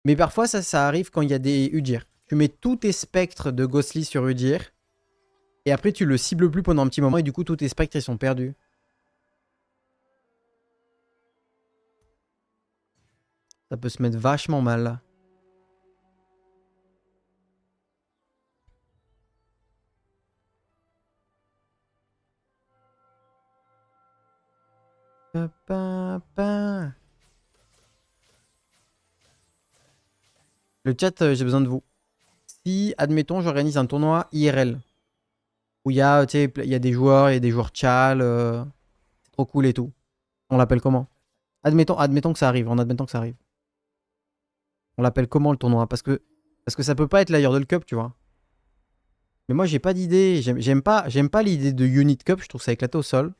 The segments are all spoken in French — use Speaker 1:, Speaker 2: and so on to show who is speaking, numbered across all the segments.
Speaker 1: Mais parfois, ça arrive quand il y a des Udyr. Tu mets tous tes spectres de Ghostly sur Udyr. Et après, tu le cibles plus pendant un petit moment. Et du coup, tous tes spectres, ils sont perdus. Ça peut se mettre vachement mal, là. Pa, pa, pa. Le chat, j'ai besoin de vous. Si, admettons, j'organise un tournoi IRL. Où il y a, tu sais, il y a des joueurs, il y a des joueurs Tchal. C'est trop cool et tout. On l'appelle comment? Admettons que ça arrive. En admettant que ça arrive. On l'appelle comment le tournoi? Parce que ça peut pas être la Yordle Cup, tu vois. Mais moi, j'ai pas d'idée. J'aime pas l'idée de Unit Cup. Je trouve ça éclaté au sol.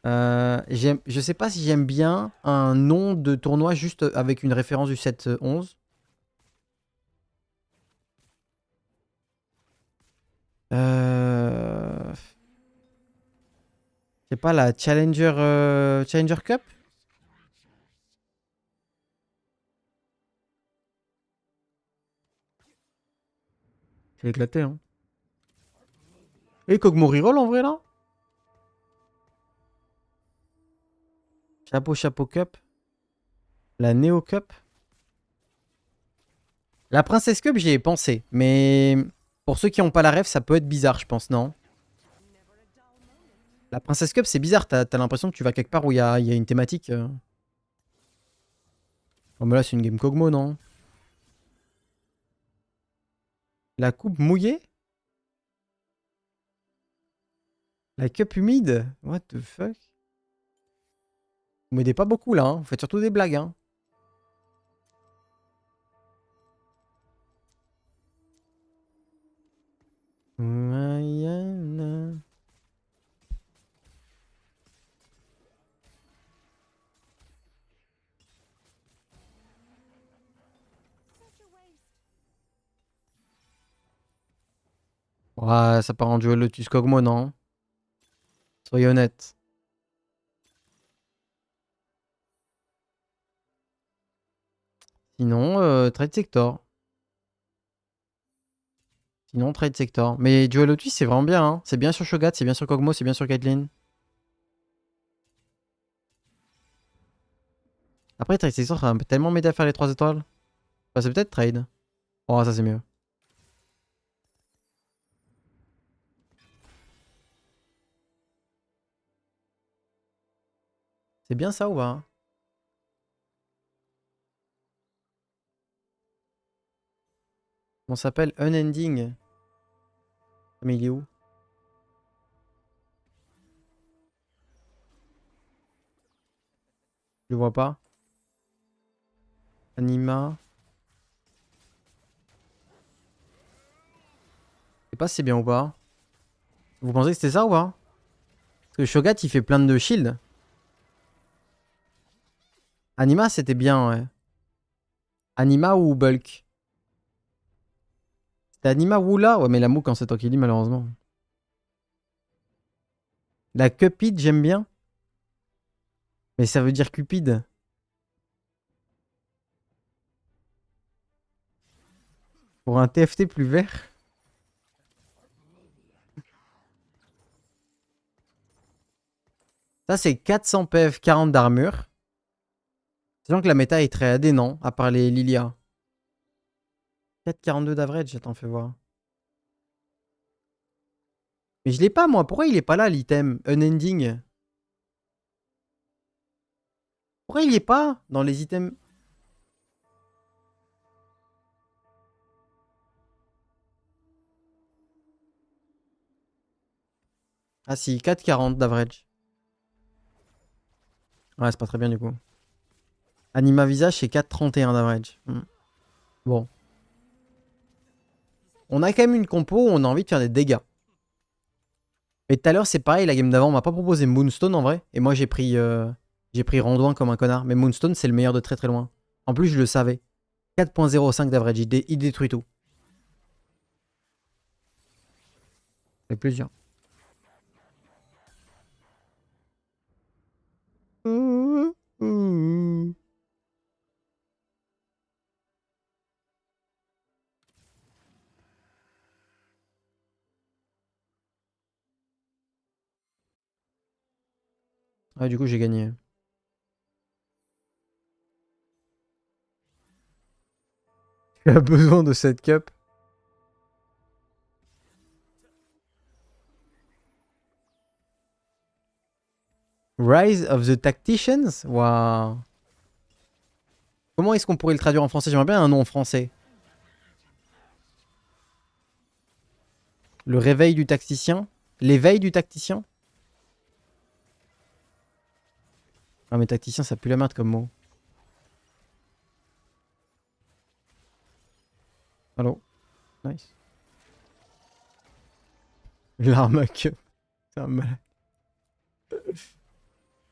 Speaker 1: Je sais pas si j'aime bien un nom de tournoi juste avec une référence du 7-11. C'est pas la Challenger Cup? C'est éclaté, hein. Et Kog'Maw reroll en vrai là? Chapeau Cup. La Neo Cup. La Princess Cup, j'y ai pensé. Mais pour ceux qui n'ont pas la ref, ça peut être bizarre, je pense, non? La Princess Cup, c'est bizarre. T'as l'impression que tu vas quelque part où il y a une thématique. Oh, mais là, c'est une game Kog'Maw, non? La coupe mouillée? La cup humide? What the fuck? Vous m'aidez pas beaucoup là, hein. Vous faites surtout des blagues, hein. Ouais, ça part en duel Lotus Kog'Maw, non? Soyez honnête. Sinon, Trade Sector. Sinon, Trade Sector. Mais Duel Lotus, c'est vraiment bien, hein. C'est bien sur Shogat, c'est bien sur Kog'Maw, c'est bien sur Caitlyn. Après, Trade Sector, ça va tellement m'aider à faire les 3 étoiles. Bah, c'est peut-être Trade. Oh, ça c'est mieux. C'est bien ça ou pas? On s'appelle Unending. Mais il est où? Je le vois pas. Anima. Je sais pas si c'est bien ou pas. Vous pensez que c'était ça ou pas? Parce que Shogat, il fait plein de shield. Anima, c'était bien, ouais. Anima ou Bulk? C'était Anima ou là? Ouais, mais la Mouk, quand c'est toi qui dis, malheureusement. La Cupid, j'aime bien. Mais ça veut dire Cupid. Pour un TFT plus vert. Ça, c'est 400 PF, 40 d'armure. Sachant que la méta est très AD, non? À part les Lilia. 4,42 d'average, attends, fais voir. Mais je l'ai pas, moi. Pourquoi il est pas là, l'item Unending? Pourquoi il est pas dans les items? Ah si, 4,40 d'average. Ouais, c'est pas très bien du coup. Anima visage, c'est 4,31 d'average. Bon. On a quand même une compo où on a envie de faire des dégâts. Mais tout à l'heure, c'est pareil, la game d'avant, on m'a pas proposé Moonstone en vrai. Et moi, j'ai pris Randouin comme un connard. Mais Moonstone, c'est le meilleur de très très loin. En plus, je le savais. 4,05 d'average, il détruit tout. Avec plaisir. Ah, du coup, j'ai gagné. Tu as besoin de cette cup. Rise of the Tacticians? Waouh. Comment est-ce qu'on pourrait le traduire en français? J'aimerais bien un nom en français. Le réveil du tacticien? L'éveil du tacticien? Ah, mais tacticien, ça pue la merde comme mot. Allô? Nice. L'arme à queue. C'est un malade.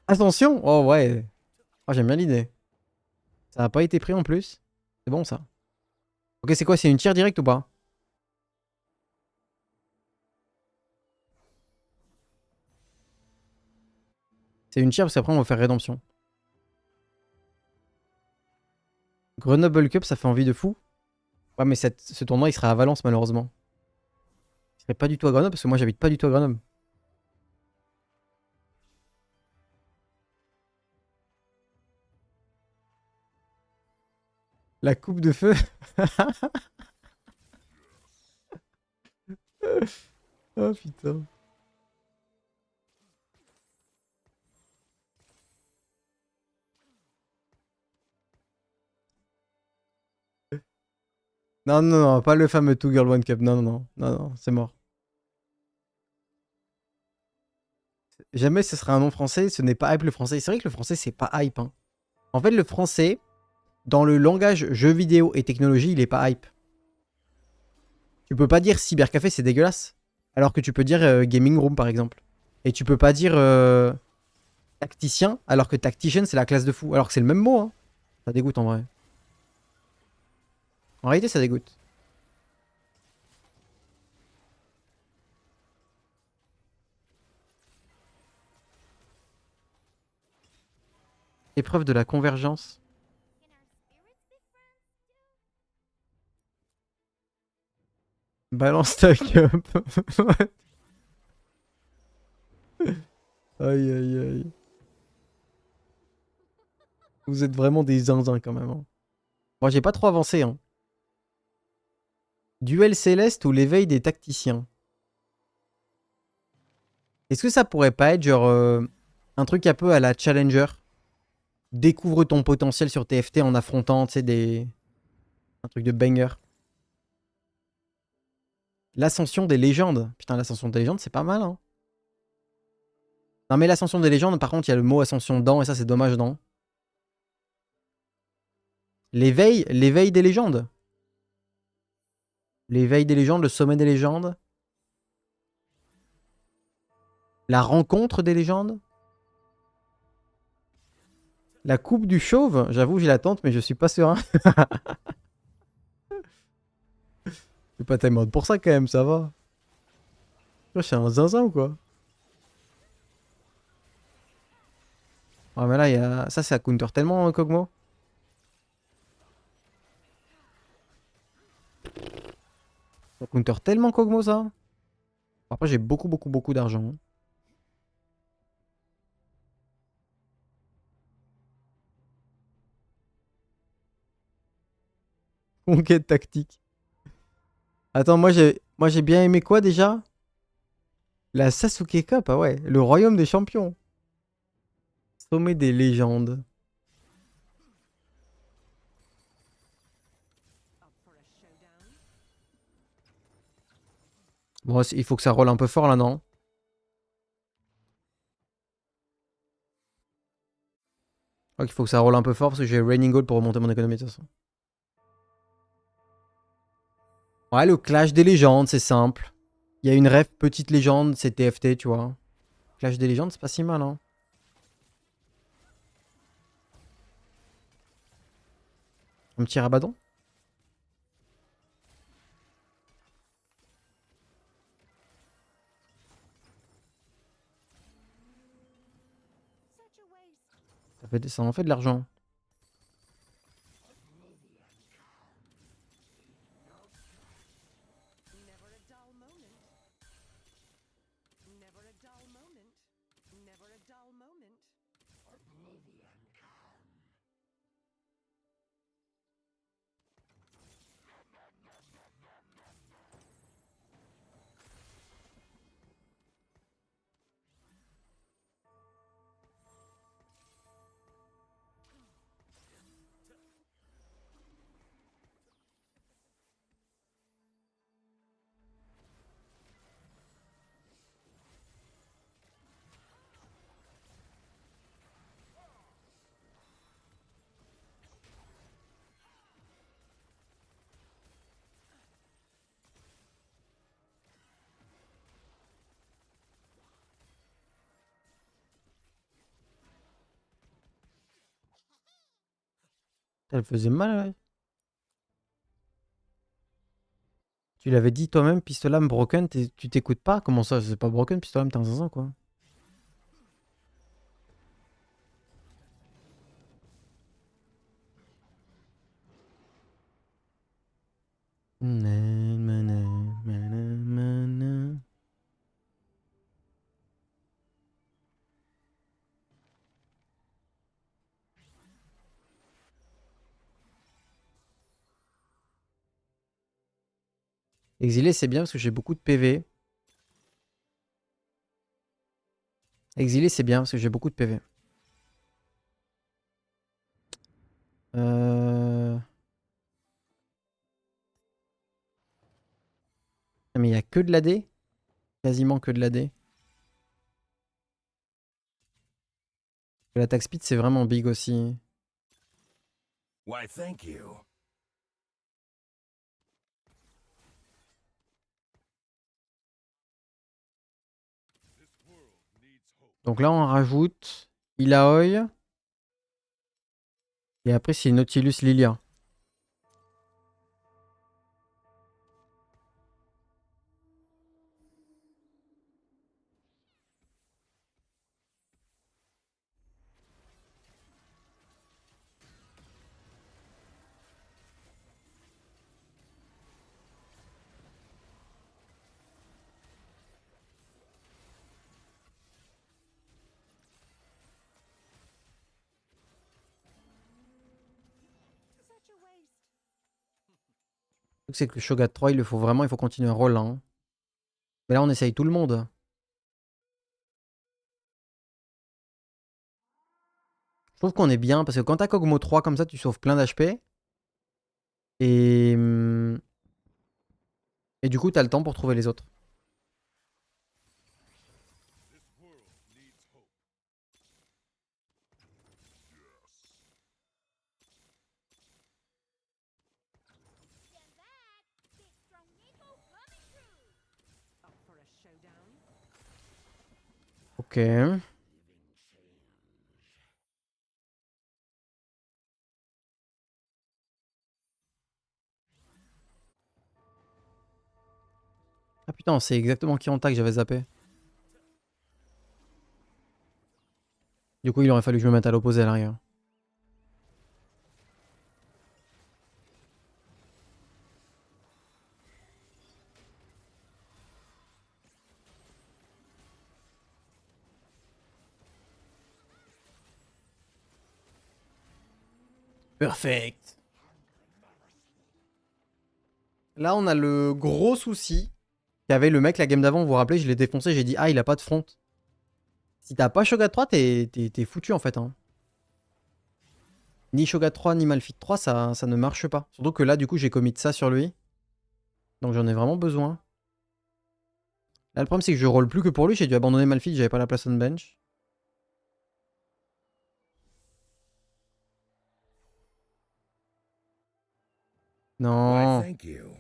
Speaker 1: Attention! Oh, ouais. Oh, j'aime bien l'idée. Ça n'a pas été pris en plus. C'est bon, ça. Ok, c'est quoi? C'est une tire directe ou pas? C'est une tire parce qu'après, on va faire rédemption. Grenoble Cup, ça fait envie de fou. Ouais, mais ce tournoi, il sera à Valence, malheureusement. Il serait pas du tout à Grenoble parce que moi, j'habite pas du tout à Grenoble. La coupe de feu. Oh putain. Non, non, non, pas le fameux Two Girl One Cup. Non, non, non, non, non, c'est mort. Jamais ce sera un nom français, ce n'est pas hype le français. C'est vrai que le français, c'est pas hype. Hein. En fait, le français, dans le langage jeux vidéo et technologie, il est pas hype. Tu peux pas dire cybercafé, c'est dégueulasse. Alors que tu peux dire gaming room, par exemple. Et tu peux pas dire tacticien, alors que tactician, c'est la classe de fou. Alors que c'est le même mot. Hein. Ça dégoûte en vrai. En réalité, ça dégoûte. Épreuve de la convergence. Balance ta cup. Aïe, aïe, aïe. Vous êtes vraiment des zinzins quand même. Hein. Moi, j'ai pas trop avancé. Hein. Duel céleste ou l'éveil des tacticiens. Est-ce que ça pourrait pas être genre un truc un peu à la Challenger? Découvre ton potentiel sur TFT en affrontant, tu sais, des... un truc de banger. L'ascension des légendes. Putain, l'ascension des légendes, c'est pas mal, hein. Non, mais l'ascension des légendes, par contre, il y a le mot ascension dedans, et ça, c'est dommage, non? L'éveil des légendes. L'éveil des légendes, le sommet des légendes. La rencontre des légendes. La coupe du chauve. J'avoue, j'ai la tente, mais je suis pas serein. C'est pas tellement pour ça, quand même, ça va. Je suis un zinzin ou quoi? Ah, mais là, il y a... ça, ça counter tellement, Kog'Maw. Ça counter tellement Kog'Maw, ça. Après, j'ai beaucoup, beaucoup, beaucoup d'argent. Hein. Conquête tactique. Attends, moi j'ai bien aimé quoi déjà? La Sasuke Cup, ah ouais. Le royaume des champions. Sommet des légendes. Bon, il faut que ça roule un peu fort là, non? Je crois qu'il faut que ça roule un peu fort parce que j'ai Raining Gold pour remonter mon économie de toute façon. Ouais, le Clash des légendes, c'est simple. Il y a une ref petite légende, c'est TFT, tu vois. Clash des légendes, c'est pas si mal, hein. Un petit rabadon. Ça en fait de l'argent. Elle faisait mal, ouais. Tu l'avais dit toi-même, Pistolam broken, tu t'écoutes pas? Comment ça? C'est pas broken, Pistolam, t'es un zinzin quoi. Exilé, c'est bien parce que j'ai beaucoup de PV. Exilé, c'est bien parce que j'ai beaucoup de PV. Mais il y a que de l'AD? Quasiment que de l'AD. L'attaque speed, c'est vraiment big aussi.
Speaker 2: Why, thank you.
Speaker 1: Donc là, on rajoute Ilaoi. Et après, c'est Nautilus Lilia. Le truc, c'est que le Shogat 3, il le faut vraiment, il faut continuer un rôle. Hein. Mais là, on essaye tout le monde. Je trouve qu'on est bien parce que quand t'as Kog'Maw 3 comme ça, tu sauves plein d'HP. Et, et du coup, t'as le temps pour trouver les autres. Ok. Ah putain, c'est exactement Kironta que j'avais zappé. Du coup, il aurait fallu que je me mette à l'opposé à l'arrière. Perfect. Là, on a le gros souci qu'avait le mec la game d'avant. Vous vous rappelez, je l'ai défoncé, j'ai dit ah, il a pas de front. Si t'as pas Shogat 3, t'es foutu en fait. Hein. Ni Shogat 3, ni Malphite 3, ça ne marche pas. Surtout que là, du coup, j'ai commit ça sur lui. Donc j'en ai vraiment besoin. Là, le problème, c'est que je roll plus que pour lui. J'ai dû abandonner Malphite, j'avais pas la place on bench.
Speaker 2: Why,
Speaker 1: Non.
Speaker 2: thank you.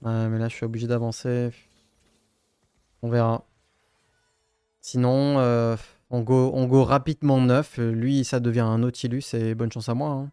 Speaker 1: Ouais, mais là, je suis obligé d'avancer. On verra. Sinon, on go rapidement 9. Lui, ça devient un Nautilus et bonne chance à moi. Hein.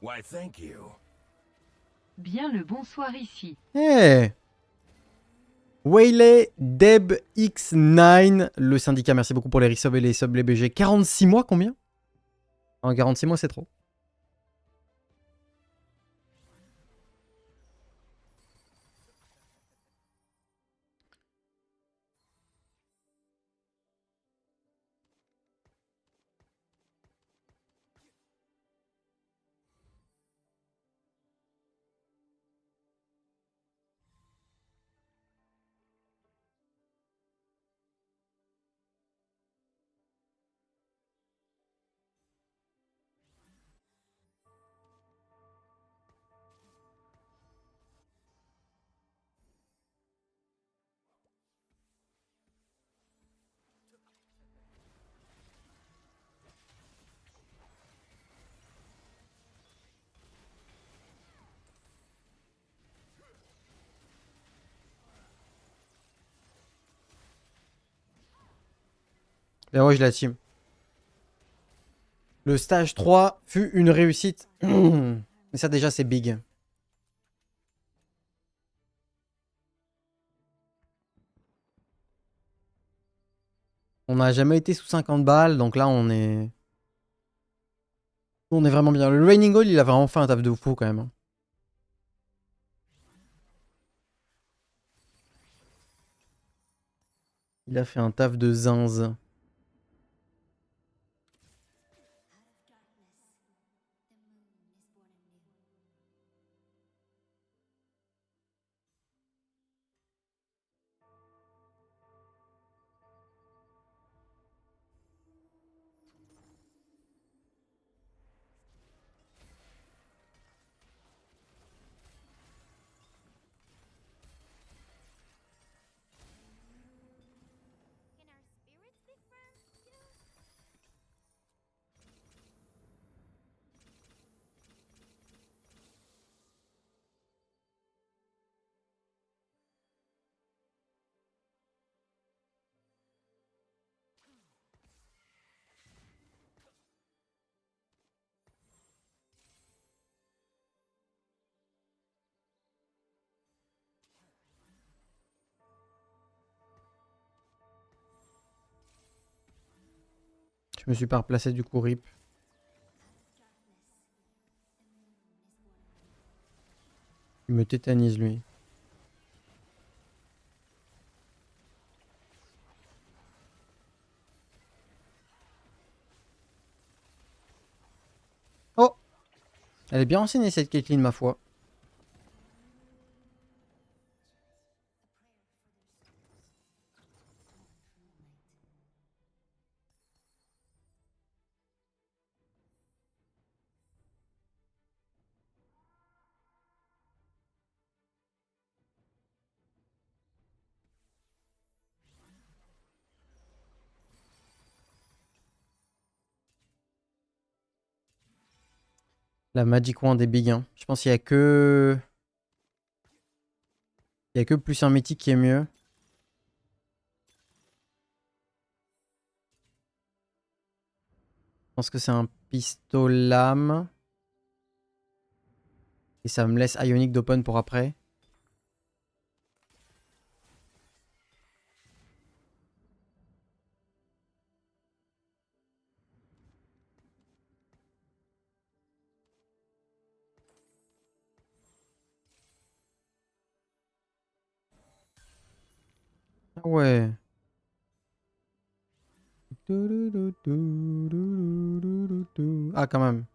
Speaker 2: Why, thank you.
Speaker 3: Bien le bonsoir ici.
Speaker 1: Hey Waylay Deb X9, le syndicat, merci beaucoup pour les resubs et les subs, les BG. 46 mois, combien? En 46 mois, c'est trop. Et ouais, je la team. Le stage 3 fut une réussite. Mais ça, déjà, c'est big. On n'a jamais été sous 50 balles, donc là, on est vraiment bien. Le Raining Hall, il a vraiment fait un taf de fou quand même, hein. Il a fait un taf de zinz. Je me suis pas replacé du coup, rip. Il me tétanise, lui. Oh! Elle est bien enseignée, cette Caitlyn, ma foi. La Magic Wand des big, hein. Je pense qu'il y a que... Il y a que plus un mythique qui est mieux. Je pense que c'est un pistolame. Et ça me laisse Ionic d'open pour après. Ah ouais. Ah, quand même.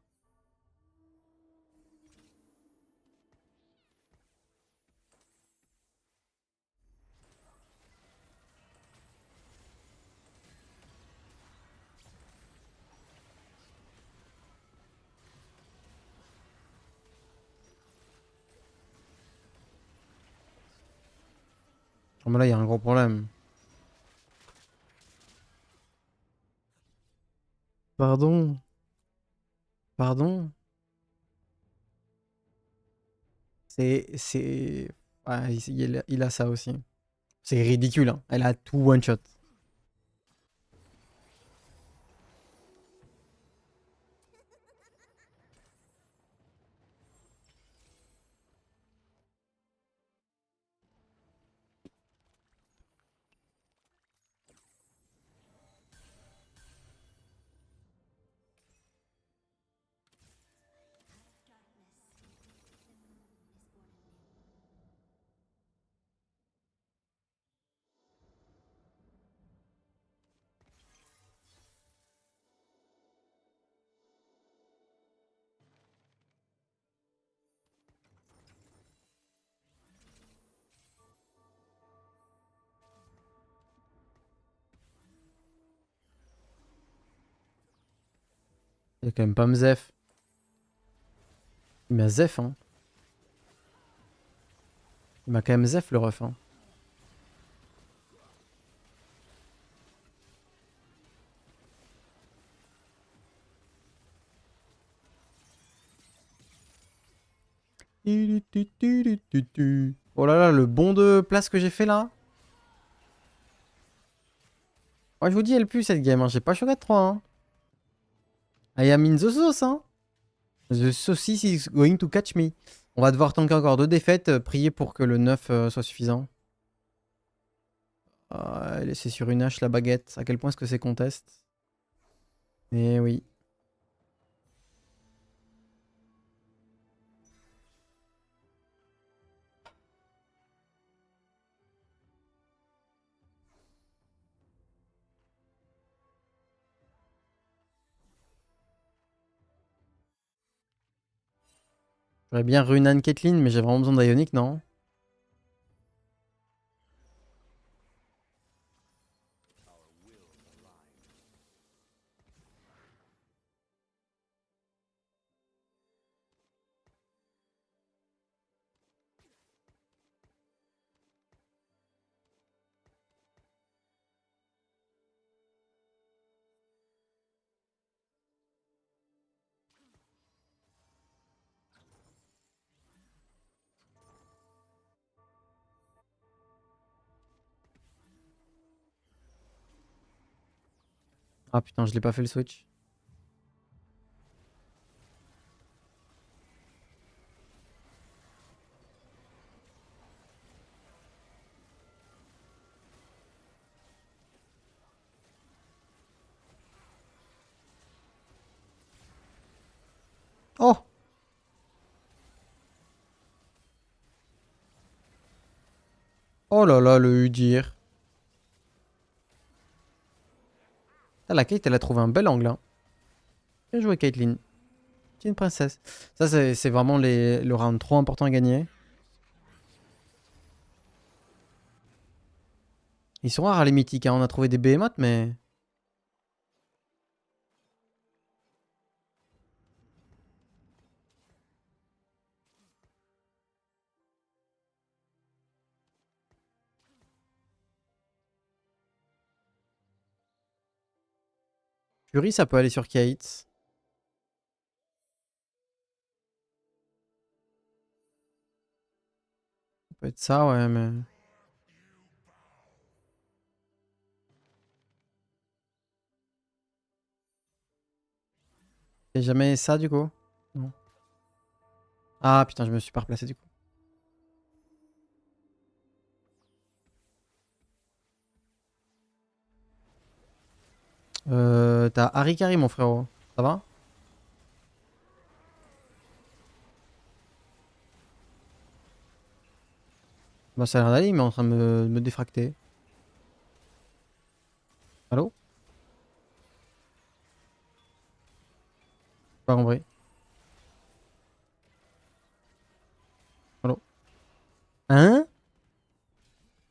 Speaker 1: Oh, mais là, il y a un gros problème. Pardon. Pardon. C'est... Ah, il a ça aussi. C'est ridicule, hein. Elle a tout one shot. Il a quand même pas Mzef. Il m'a Zef, hein. Il m'a quand même Zef, le ref, hein. Oh là là, le bond de place que j'ai fait là. Ouais, je vous dis, elle pue cette game, hein. J'ai pas choqué de 3, hein. I am in the sauce, hein. The saucisse is going to catch me. On va devoir tanker encore 2 défaites, prier pour que le 9 soit suffisant. C'est sur une hache la baguette. À quel point est-ce que c'est conteste? Eh oui. J'aurais bien Runan Caitlyn, mais j'ai vraiment besoin d'Ionic, non? Ah putain, je l'ai pas fait le switch. Oh! Oh là là, le Udyr. Ah, la Kate, elle a trouvé un bel angle, hein. Bien joué, Caitlyn. C'est une princesse. Ça, c'est vraiment le round trop important à gagner. Ils sont rares, les mythiques, hein. On a trouvé des behemoths, mais... Fury, ça peut aller sur Kate. Ça peut être ça, ouais, mais... C'est jamais ça, du coup? Non. Ah, putain, je me suis pas replacé, du coup. T'as Harikari, mon frérot. Ça va? Bah, ça a l'air d'aller, mais en train de me défracter. Allô? Pas compris. Allô? Hein?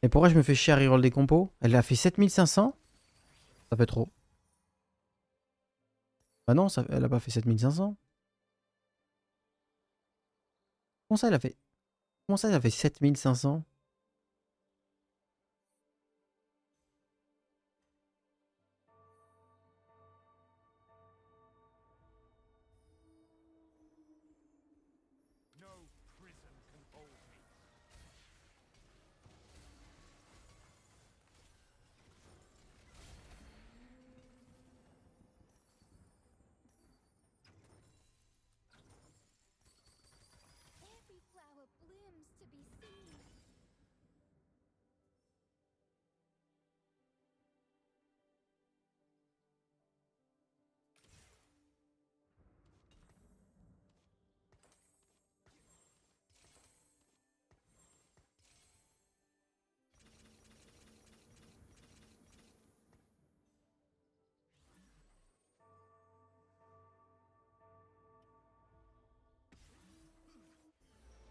Speaker 1: Et pourquoi je me fais chier à reroll des compos? Elle a fait 7500? Ça fait trop. Bah non, elle a pas fait 7500. Comment ça, elle a fait... Comment ça, elle a fait 7500?
Speaker 4: Every flower blooms to be seen.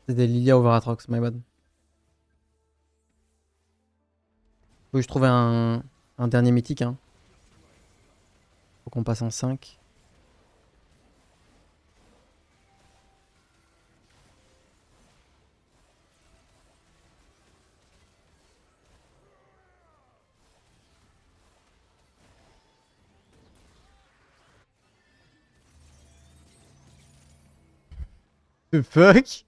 Speaker 1: C'était Lilia over Atrox, my bad. Faut que je trouve un dernier mythique, hein. Faut qu'on passe en 5. The fuck?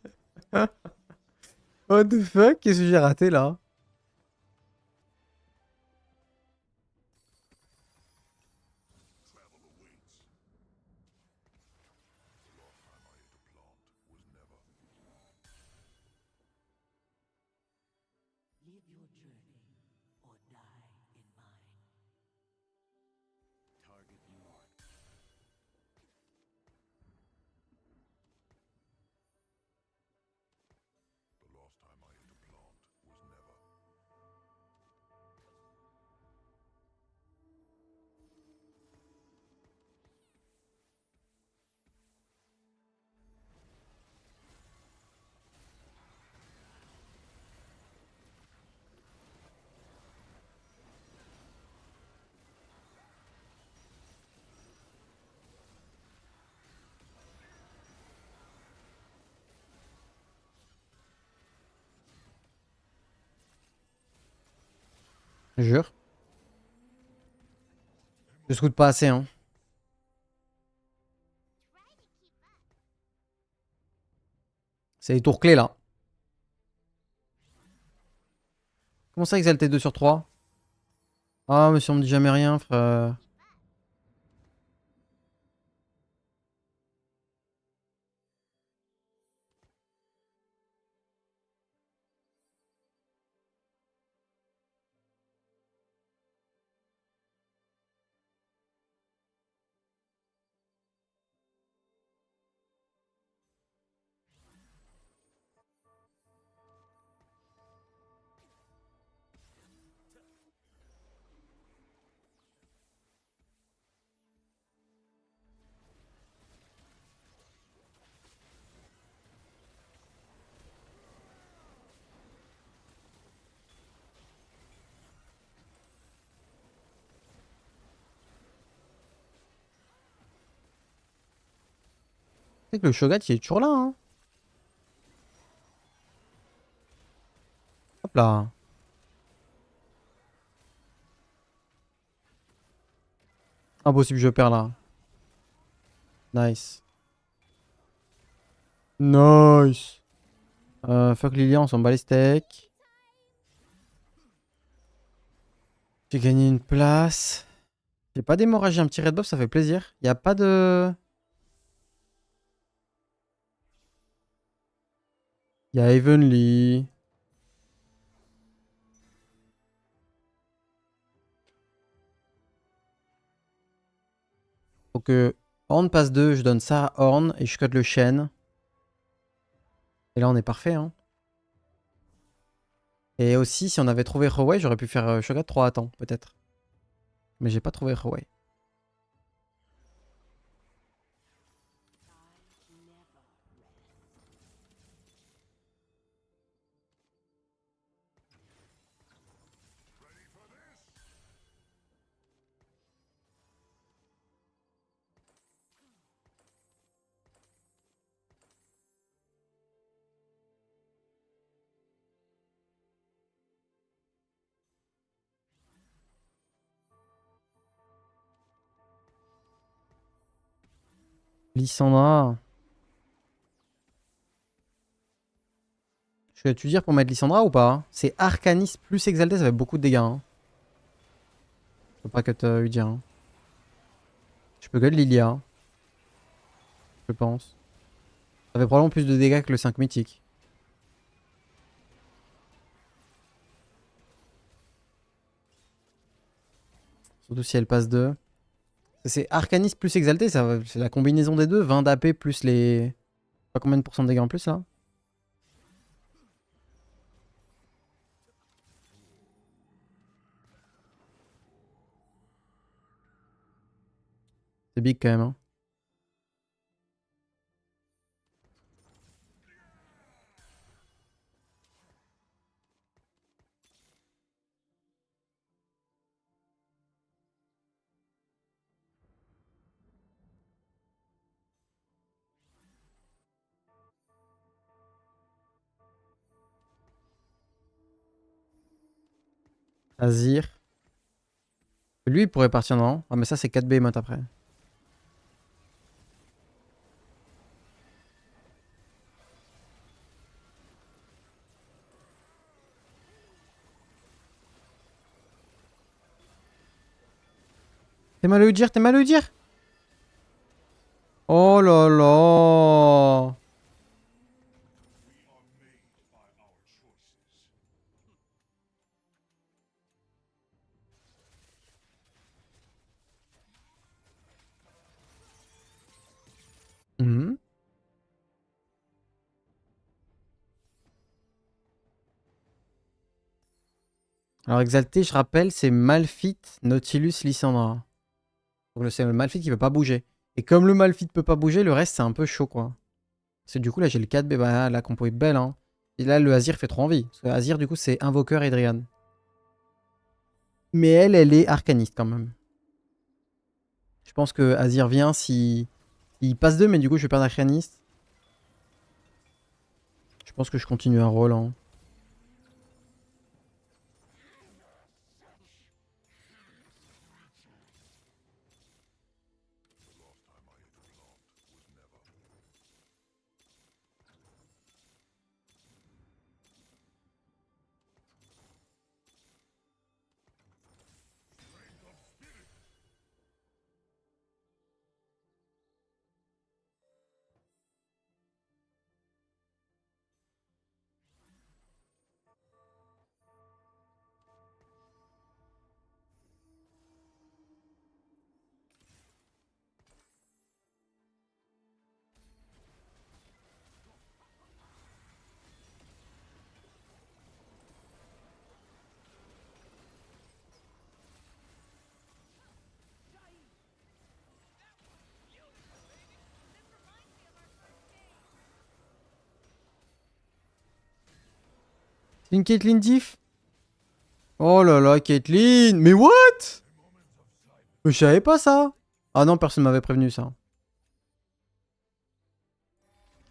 Speaker 1: What the fuck? Qu'est-ce que j'ai raté là? Je jure. Je scoute pas assez, hein. C'est les tours clés là. Comment ça, exalté 2 sur 3? Ah, mais si on me dit jamais rien, frère. C'est que le Shogat il est toujours là, hein. Hop là. Impossible, je perds là. Nice. Nice. Fuck Lilia, on s'en bat les steaks. J'ai gagné une place. J'ai pas d'hémorragie, un petit red buff, ça fait plaisir. Y a pas de... Y a Evenly. Faut que Horn passe 2, je donne ça à Horn et je cut le chêne. Et là on est parfait, hein. Et aussi, si on avait trouvé Rowei, j'aurais pu faire Shogat 3 à temps, peut-être. Mais j'ai pas trouvé Rowei. Lissandra. Je vais te dire pour mettre Lissandra ou pas? C'est Arcanis plus Exalté, ça fait beaucoup de dégâts, hein. Je peux pas cut Udyr, hein. Je peux cut Lilia, hein, je pense. Ça fait probablement plus de dégâts que le 5 mythique. Surtout si elle passe 2. C'est Arcanis plus Exalté, c'est la combinaison des deux. 20 d'AP plus les... Pas combien de pourcents de dégâts en plus là? C'est big quand même, hein. Azir. Lui, il pourrait partir, non? Ah, mais ça, c'est 4 Behemoth après. T'es mal à le dire, t'es mal à le dire. Oh là là. Mhm. Alors Exalté, je rappelle, c'est Malphite, Nautilus, Lysandra. Donc c'est le Malphite qui peut pas bouger. Et comme le Malphite peut pas bouger, le reste c'est un peu chaud quoi. Parce que du coup là j'ai le 4B, bah la compo est belle hein. Et là le Azir fait trop envie. Parce que Azir du coup c'est Invoqueur et Drian. Mais elle est arcaniste quand même. Je pense que Azir vient si... Il passe 2 mais du coup je vais perdre arcaniste. Je pense que je continue un rôle hein. C'est une Caitlyn diff. Oh là là, Caitlyn. Mais what? Mais je savais pas ça. Ah non, personne m'avait prévenu ça.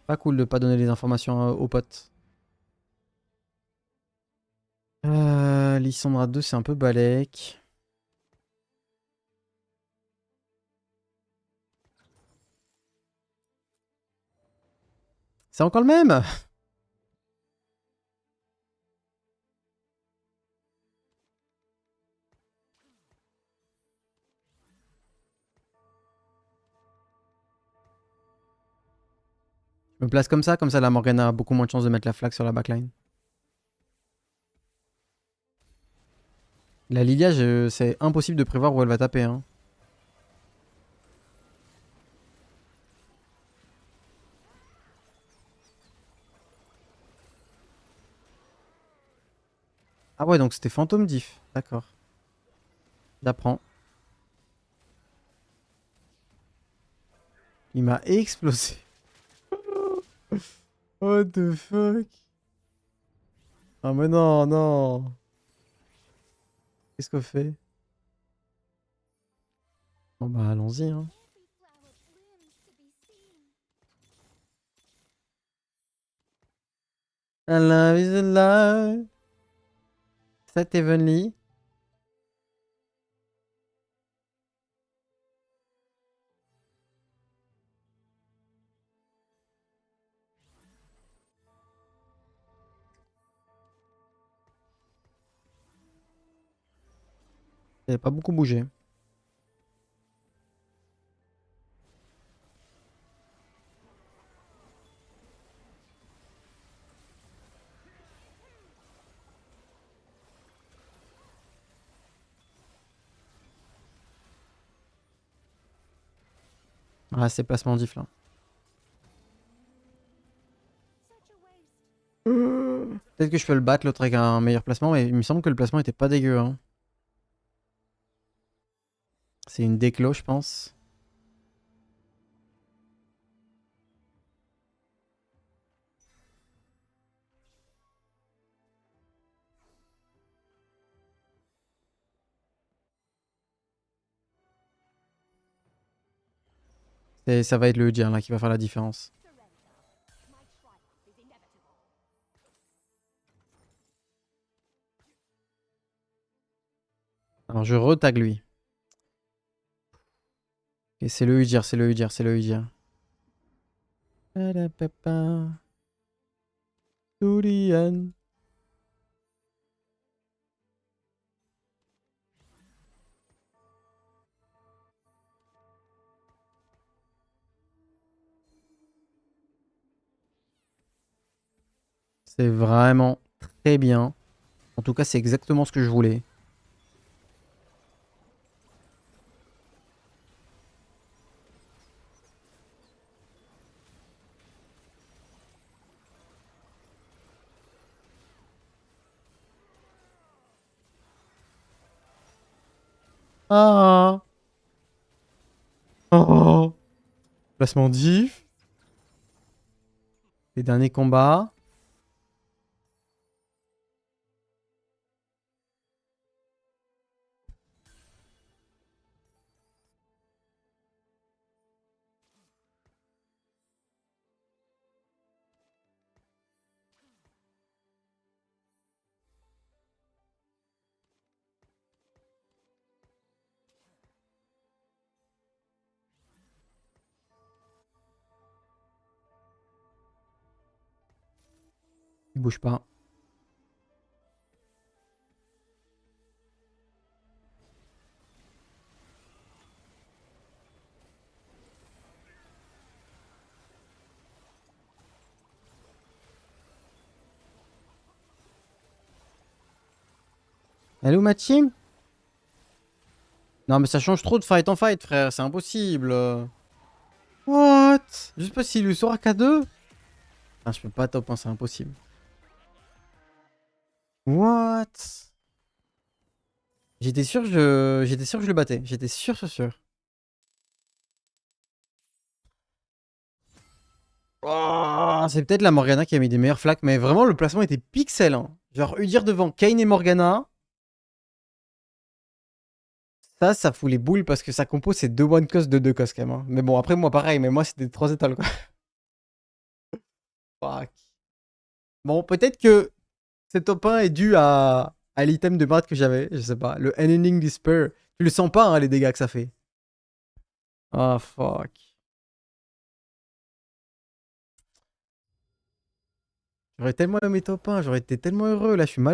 Speaker 1: Pas cool de pas donner les informations aux potes. Lysandra 2, c'est un peu balèque. C'est encore le même. Je me place comme ça la Morgana a beaucoup moins de chances de mettre la flag sur la backline. La Lilia, c'est impossible de prévoir où elle va taper. Hein. Ah ouais, donc c'était Phantom Diff. D'accord. J'apprends. Il m'a explosé. What the fuck? Ah mais non, non. Qu'est-ce qu'on fait? Bon bah allons-y. Hein. I love is alive. Set Heavenly. Il a pas beaucoup bougé. Ah, c'est placement diff là. Peut-être que je peux le battre l'autre avec un meilleur placement, mais il me semble que le placement était pas dégueu. Hein. C'est une déclo, je pense. Et ça va être le Udyr là qui va faire la différence. Alors je retag lui. Et c'est le Udyr, c'est le Udyr, c'est le Udyr. Durian. C'est vraiment très bien. En tout cas, c'est exactement ce que je voulais. Ah. Oh. Placement diff. Les derniers combats. Il bouge pas. Elle est où ma team? Non mais ça change trop de fight en fight frère, c'est impossible. What? Je sais pas s'il lui sort K2. Ah, je peux pas top 1, c'est impossible. What? J'étais sûr que je le battais. J'étais sûr. Oh, c'est peut-être la Morgana qui a mis des meilleures flaques, mais vraiment le placement était pixel. Hein. Genre Udyr devant Kayn et Morgana. Ça fout les boules parce que sa compo c'est 2 one cost de 2 cost quand même. Hein. Mais bon, après moi pareil, mais moi c'était 3 étoiles quoi. Fuck. Bon, peut-être que ce top 1 est dû à l'item de Matt que j'avais, je sais pas. Le Unending Despair. Tu le sens pas hein, les dégâts que ça fait. Ah fuck. J'aurais tellement aimé top 1, j'aurais été tellement heureux. Là, je suis mal